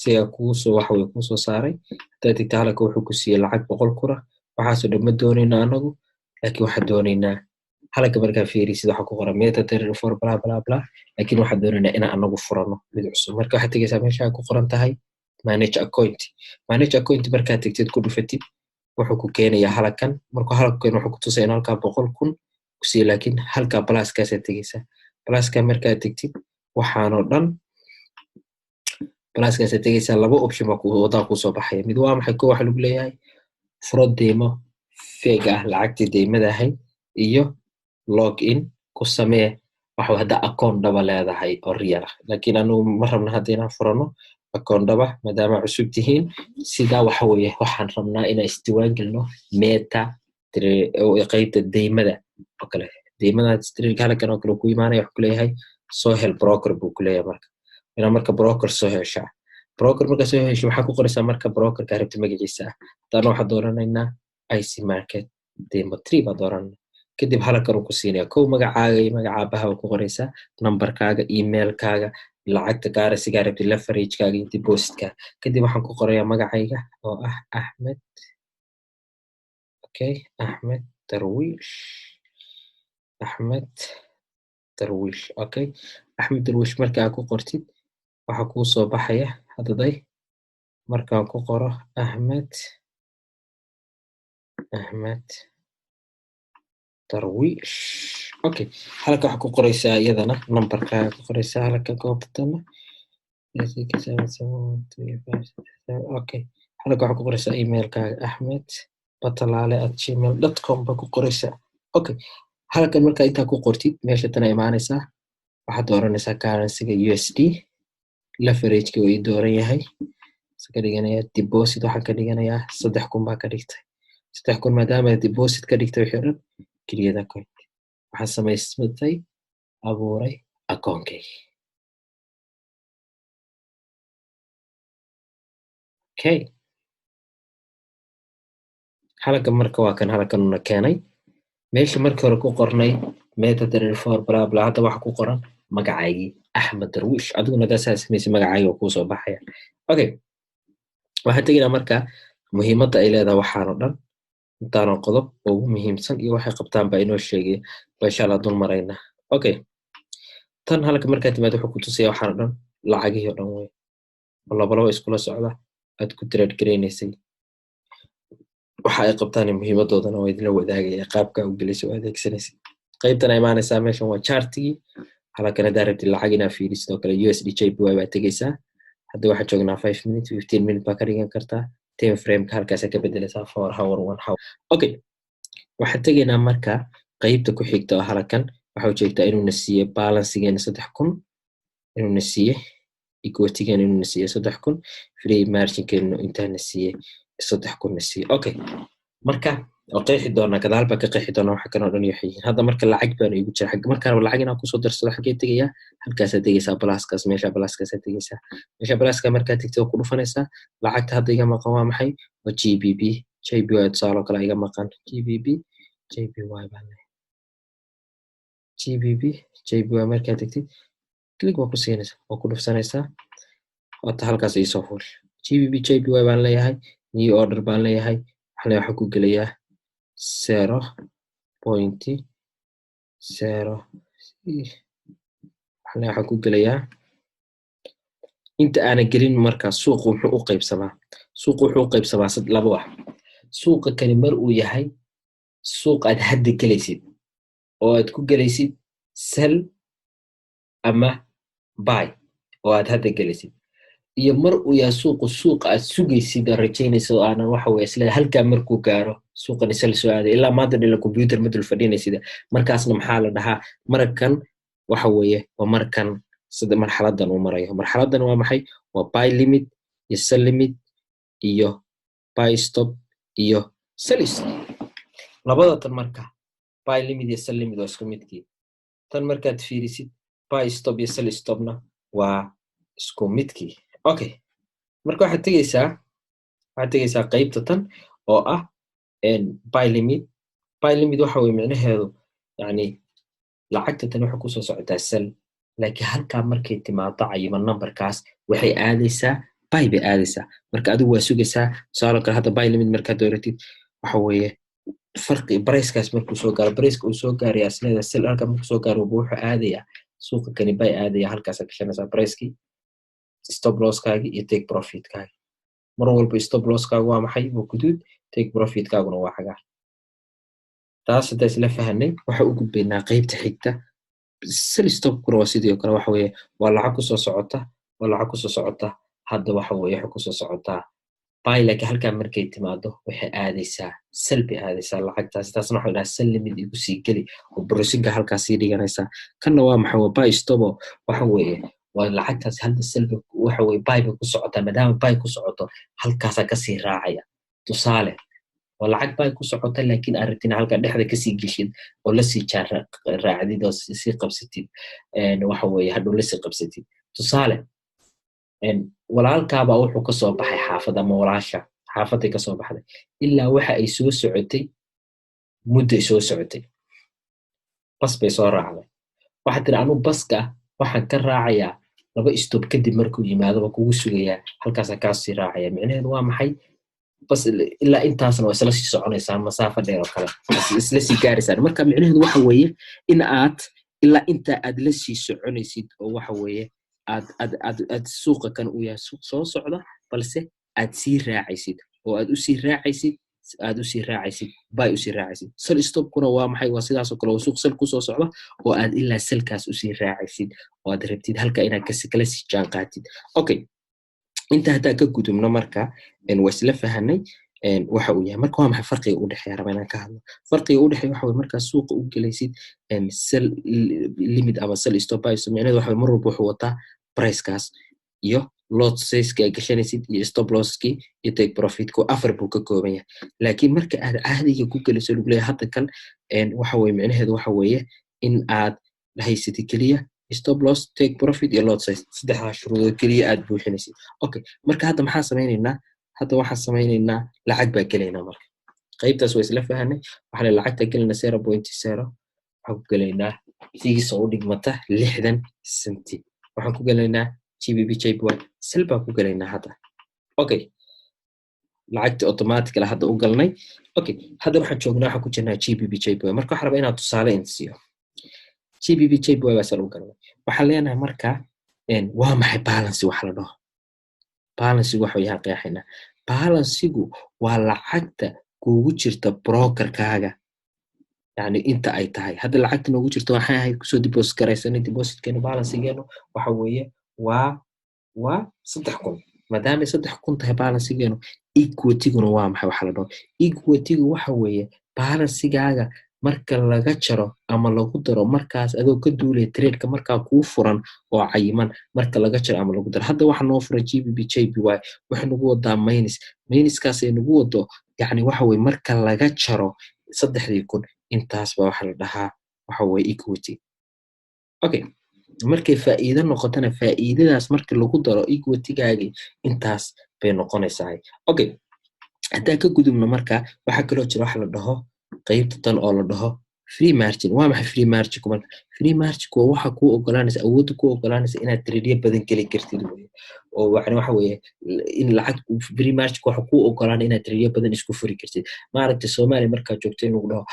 siga kuusoo waxa way kuusoo saaray hadaad tagta halka wuxuu ku siiyey lacag 100 kuna waxaasoo dhan ma doonayna anagu laakiin waxaan doonaynaa halka markaa fiirisid waxa ku qoran MetaTrader 4 bla bla bla laakiin waxaan doonaynaa inaan anagu furano mid cusub marka waxaad tagaysaa meesha ku qoran tahay manage account markaad tagtid ku dhufatid wuxuu ku keenayaa halkan markuu halkan wuxuu ku tusay in halka 100 kun ku siiyey laakiin halka pluskaas aad tagaysaa pluska markaad tagtid waxaanoo dhan pluskaas aad tagaysaa laba option baa wadaa ku soo baxaya mid waa maxay ko waxa lagu leeyahay furo deemo fake ah lacagtii deemada ahayd iyo login ku samee waxa hada account dhaba leedahay oo real ah laakiin anu ma rabna hadda inaan furano account dhaba maadaama cusub tihiin sida waxa weeye waxaan rabnaa inaan isdiiwaan gelino qaybta deemada oo kale deemada halkan oo kale ku imaanaya waxa ku leeyahay soo hel broker buu ku leeyahay marka broker soo heshaa broker marka soo hesho waxa ku qoraysaa marka broker ka rabta magaciisa hadana waxa dooranaynaa IC market demo 3 baa dooranayna kadib halkan uu ku siinaya kow magacaaga iyo magacaabaha ku qoraysaa numberkaaga emailkaaga lacagta gaaraysiga rabti leveragekaaga iyo depositka kadib waxaan ku qorayaa magacayga oo ah Ahmed Ahmed Darwish Ahmed Darwish marka aad ku qortid waxa ku soo baxaya hadaday markaan ku qoro Ahmed Darwish halka waxa ku qoraysaa iyadana numberkaaga ku qoraysaa halka goobtana halka waxa ku qoraysaa emailkaaga ahmed.batalale@gmail.com baa ku qoraysaa halkan marka inta ku qortid meesha tan imaanaysaa waxaad dooranaysaa currency-ga USD leverage-ka way dooran yahay iska dhiganaya deposit waxa ka dhiganayaa 3,000 baa ka dhigtay 3,000 maadaama deposit ka dhigtay wixii dhan create account waxa samaysmatay abuuray account-kay halka marka waa kan halkan una keenay meesha markii hore ku qornay MetaTrader 4 bla bla hada waxa ku qoran magacaygii Ahmed Darwish adiguna daas sameysay magacayga ku soo baxaya waxa tagayna marka muhiimadda ay leedahay waxaan oo dhan intaan qodob ugu muhiimsan iyo waxay qabtaan baa inoo sheegay insha Allah dul marayna tan halka marka timaado wuxuu ku tusaya waxaan oo dhan lacagihii oo dhan way laba iskula socda aad ku trade gareynaysay waxa ay qabtaan muhiimadoodana waa idin la wadaagaya qaabka u geliso adeegsanaysa qaybtan ay imaanaysaa meeshan waa chartigi halkan aad rabtid lacag inaad fiirisid oo kale USD JPY baa tagaysaa hadda waxa joognaa 5 minutes 15 minutes baa ka dhigan kartaa time frame ka halkaas ka bedelaysaa 4 hour 1 hour waxa tagaynaa marka qaybta ku xigta oo halkan waxa uu jeegtaa inuu nasiiyo balance-geena 3,000 inuu nasiiyo equity-geena inuu nasiiyo 3,000 free margin-geena inta nasiiyo 3,000 nasiiyo marka qeexi doona gadaal baa ka qeexi doona waxa kan oo dhan iyo xigeen hadda marka lacag baan igu jira xag marka lacag inaan ku soo darsado xagee tagayaa halkaas aad tagaysaa pluskaas meesha pluskaas aad tagaysaa meesha pluska marka tagto ku dhufanaysaa lacagta hadda iga maqan waa maxay waa GBP JPY soo kala iga maqan GBP JPY baan GBP JPY marka tagtid click waa ku siinaysaa oo ku dhufsanaysaa oo halkaas ay soo fuul GBP JPY baan leeyahay new order baan leeyahay waxa ku gelayaa 0.0 waxa ku gelayaa inta aan gelin marka suuqu wuxuu u qaybsamaa laba wax suuqa kali mar uu yahay suuq aad hadda galaysid oo aad ku galaysid sell ama buy oo aad hadda galaysid iyo mar uu yahay suuqa aad sugaysid rajaynayso aanan waxa way isla halka markuu gaaro suuqan isla soo aaday ilaa maanta dhila computer madul fadhinaysid markaasna maxaa la dhahaa markan waxa weeye waa markan sida marxaladan uu marayo marxaladan waa maxay waa buy limit iyo sell limit iyo buy stop iyo sell stop labada tan marka buy limit iyo sell limit waa isku midkii tan markaad fiirisid buy stop iyo sell stopna waa isku midkii marka waxaad tagaysaa qaybta tan oo ah buy limit waxa way macnaheedu yani lacagta tan waxa ku soo socotaa sell laakiin halka markay timaado cayiman numberkaas waxay aadaysaa buy bay aadaysaa marka adigu waa sugaysaa tusaale kale hadda buy limit markaad dooratid waxa weeye farqi price-kaas markuu soo gaaro price-ka uu soo gaaraya asleeda sell halka markuu soo gaaro wuxuu aadayaa suuqa kani buy aadaya halkaas ka gashanaysaa price-kii stop loss-kaagi iyo take profit-kaagi mar walba stop loss-kaagu waa maxay waa guduud take profit-kaaguna waa cagaar taas hadda isla fahanay waxa u gudbaynaa qaybta xigta sell stop-kuna waa sidoo kale waxa weeye waa lacag ku soo socota hadda waxa weeye waxa ku soo socotaa buy laakiin halkaa markay timaado waxay aadaysaa sell bay aadaysaa lacagtaas taasna waxa la dhahaa sell limit igu sii geli oo browsinga halkaas sii dhiganaysaa kanna waa maxay waa buy stop waxa weeye waa lacagtaas hadda sell waxa weeye buy bay ku socotaa maadaama buy ku socoto halkaasaa kasii raacaya tusaale waa lacag buy ku socota laakiin aragtin halka dhexda kasii geshid oo lasii raacdid oo sii qabsatid waxa weeye hadhow lasii qabsatid tusaale walaalkaaba wuxuu ka soo baxay xaafad ama walaasha xaafaday ka soo baxday ilaa waxa ay soo socotay muddo soo socotay bas bay soo raacday waxa tiri anu baska waxaan ka raacayaa 2 stop kadib markuu yimaado kugu sugayaa halkaas ka sii raacaya micnaheedu waa maxay bas ilaa intaasna waa isla sii soconaysaa masaafo dheer oo kale isla sii gaaraysaa marka micnaheedu waxa weeye in aad ilaa inta aad la sii soconaysid oo waxa weeye aad suuqa kan u yahay suuq soo socda balse aad sii raacaysid oo aad u sii raacaysid buy u sii raacaysid sell stop kuna waa maxay waa sidaas oo kale oo suuq sell ku soo socda oo aad ilaa sellkaas u sii raacaysid oo aad rabtid halka inaad kala sii jaan qaatid okay inta hadda ka gudubno marka waa isla fahanay waxa uu yahay marka waa maxay farqiga u dhaxeeya rabana ka hadlo farqiga u dhaxeeya waxa weeye marka suuqa u galaysid sell limit ama sell stop buy sameeyay waxa mar walba wuxuu wataa price-kaas iyo lot size-ka gashanaysid iyo stop loss-ki iyo take profit-ku afar buu ka kooban yahay laakiin marka aad caadiga ku galayso lagu leeyahay hadda kan waxa weeye micnaheedu waxa weeye in aad haysatid kaliya stop loss take profit iyo lot size saddexdaas shuruudood kaliya aad buuxinaysid okay marka hadda maxaa sameeynaynaa hadda waxaan sameeynaynaa lacag baa galaynaa marka qaybtaas waa isla fahanay waxa la lacagta galina 0.0 waxaan ku galaynaa fiis oo dhigmata 60 senti waxaan ku galaynaa GBP JPY sell baa ku galaynaa hadda okay lacagta automatic la hadda u galnay okay hadda waxaan joognaa waxa ku jirnaa GBP JPY marka waxaan rabaa inaad tusaale insiyo GBP JPY waa sell u galnay waxaan leenahay marka waa maxay balance waxa la dhaho balance waxa yahay qeexina balance-gu waa lacagta kuugu jirta broker-kaaga yani inta ay tahay hadda lacagta noogu jirto waxay ahayd kusoo deposit garaysanay deposit-keena balance-geenu waxa weeye waa 3,000 maadaama 3,000 tahay balance-geenu equity-guna waa maxay waxa la dhaho equity-gu waxa weeye balance-gaaga marka laga jaro ama lagu daro markaas adoo ka duulay trade-ka marka kuu furan oo cayiman marka laga jaro ama lagu daro hadda waxa noo furan GBP JPY waxa nagu wadaa minus-kaas ay nagu wado yani waxa weeye marka laga jaro 3,000 intaas baa waxa la dhahaa waxa weeye equity okay markay faa'iido noqotana faa'iidadaas marka lagu daro equity-gaagi intaas bay noqonaysaa okay hadda ka gudubno marka waxa kale oo jira waxa la dhaho qaybta tan oo la dhaho free margin waa maxay free margin marka free margin waa waxa ku ogolaanaysa awood ku ogolaanaysa inaad trade badan gali kartid oo waxa weeye in lacag free margin waxa ku ogolaanaysa inaad trade badan isku furi kartid maaragtay Soomaali marka joogtay inuu dhaho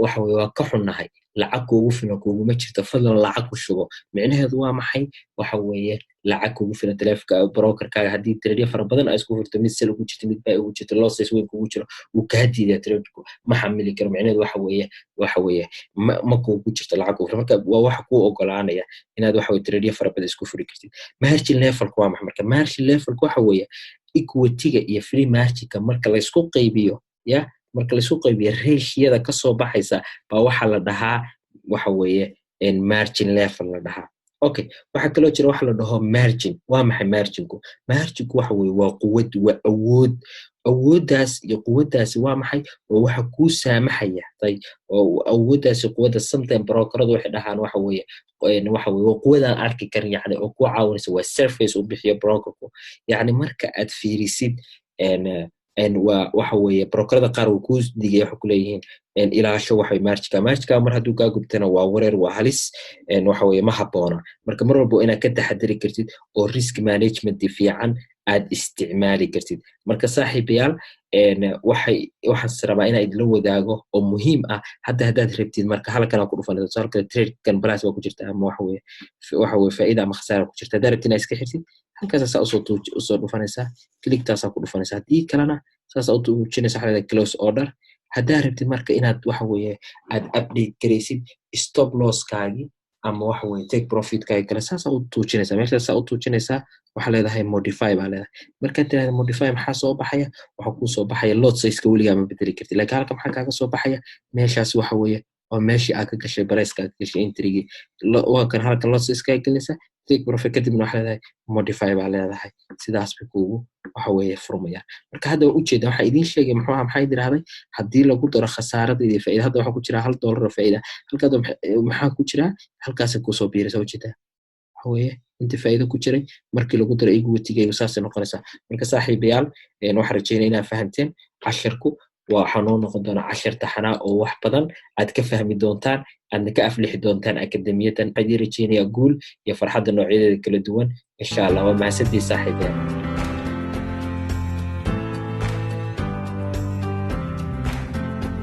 waxa weeye waa ka xunnahay lacag kuugu filan kuuguma jirto fadlan lacag ku shubo micnaheedu waa maxay waxa weeye lacag kuugu filan taleefka broker-kaaga haddii trade fara badan ay isku furto mid sell ugu jirto mid buy ugu jirto losses weyn kuugu jiro uu ka diiday trade-ku ma xamili karo micnaheedu waxa weeye ma kuugu jirto lacag ku filan marka waa waxa ku ogolaanaya inaad waxa weeye trade fara badan isku furi kartid margin level-ku waa maxay marka margin level-ku waxa weeye equity-ga iyo free margin-ka marka la isku qaybiyo marka la isku qaybiyo ratio-da ka soo baxaysa baa waxa la dhahaa waxa weeye margin level la dhahaa okay waxa kale oo jira waxa la dhaho margin waa maxay margin-ku waxa weeye waa quwad waa awooddaas iyo quwaddaas waa maxay oo waxa ku saamaxaya oo awooddaas quwadda sometimes brokeradu waxay dhahaan waxa weeye quwadaan arki karin yani oo ku caawinaysa waa surface u bixiyo brokerku yani marka aad fiirisid waxa weeye brokerada qaar uu ku digay waxa ku leeyihiin ilaasho waxay margika mar hadduu kaa gubtana waa wareer waa halis waxa weeye ma habboona marka mar walba inaad ka taxadari kartid oo risk management fiican aad isticmaali kartid marka saaxiibayaal waxaan rabaa inaan idinla wadaago oo muhiim ah haddaad rabtid marka halkan ku dhufanayso halka tradekan balance waa ku jirta ama waxa weeye faa'iida ama khasaara ku jirta haddaad rabtid inaad iska xirtid halkaas saa usoo dhufanaysaa clicktaasa ku dhufanaysaa haddii kalena saas u tuujinaysa waxa leedahay close order haddaad rabtid marka inaad waxa weeye aad update garaysid stop losskaagii ama waxa weeye take profitkaagi kale saasa u tuujinaysaa meeshaasa u tuujinaysaa waxaa leedahay modify baa leedahay markaad tiraahda modify maxaa soo baxaya waxaa kuu soo baxaya lot sizeka weligaa ma bedeli kartid laakiin halka maxaa kaaga soo baxaya meeshaas waxa weeye oo meeshii aad ka gashay barayska aad gashay intrigii waa kan halkan lot sizeka gelinaysa take profit kadibna waxaa leedahay modify baa leedahay sidaas bay kuugu waxa weeye furmayaan marka hadda waa ujeeda waxaa idiin sheegay maxaa idiraahday haddii lagu daro khasaarada iyo faa'iida hadda waxaa ku jira $1 oo faa'iida halkaada maxaa ku jira halkaasa kusoo biiraysa ujeeda waxa weeye inta faa'iido ku jiray markii lagu daro equity-gayga saasay noqonaysaa marka saaxiibayaal waxaan rajeynaya inaad fahamteen casharku waxaa noo noqon doona cashar taxanaa oo wax badan aad ka fahmi doontaan aadna ka aflixi doontaan akademiyadan waxaan idin rajeynayaa guul iyo farxadda noocyadeeda kala duwan insha allah waa mahadsantihiin saaxiibayaal